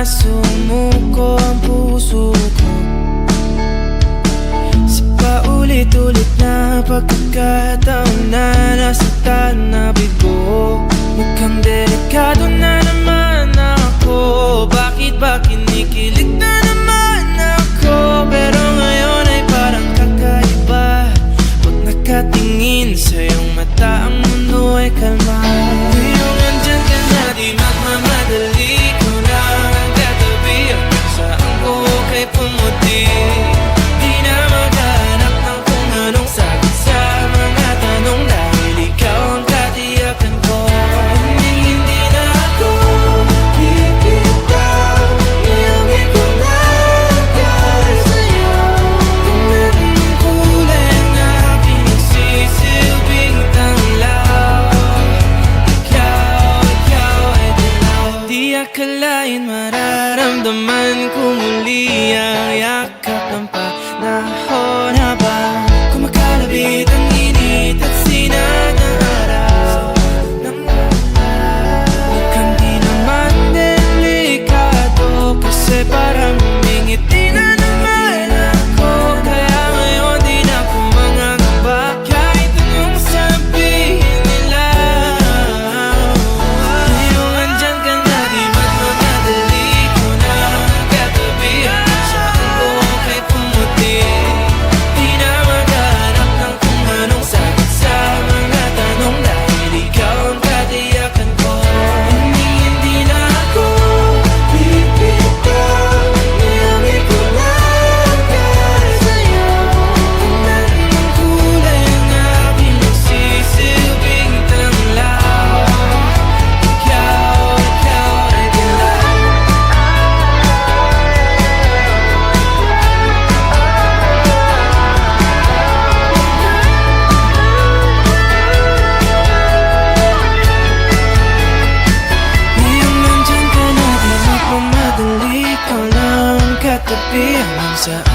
sumuko ang puso ko sa paulit-ulit na pagkakataon na nasaktan na bigo. Mukhang delikado na naman ako. Bakit ba kinikilig na naman ako? Pero ngayon ay parang kakaiba. Pag nakatingin sa iyong mata, ang mundo ay kalma. Ngayong nandyan ka na, di magmamadali. Ikaw lang ang katabi hanggang saan ko kay pumuti. Di na maghanap ng kung anong sagot sa mga tanong, dahil ikaw ang katiyakan ko. Hindi na ako bibitaw. Ngayong ikaw na dahil sa'yo. Tingnan mong kulay ang aking nagsisilbing tanglaw. Ikaw ay dilaw. Di akalain mararamdaman ko muli ang yakap ng panahon habang kumakalabit ang init at sinag ng araw. Mukhang di naman delikado, kasi parang humingiti na naman ako. Kaya ngayon di na ako mangangamba kahit anong sabihin nila. Ngayong andyan ka na, di magmamadali. Ikaw na ang katabi hanggang saan ko kay pumuti. Di na maghanap ng kung anong sagot sa mga tanong, dahil ikaw ang katiyakan ko. Hindi na ako bibitaw. Ngayong ikaw lang dahil sa'yo. Tingnan mong kulay ang aking nagsisilbing tanglaw. Ikaw ay dilaw. Ngayong nandyan ka na, di magmamadali. Ikaw lang ang katabi hanggang saan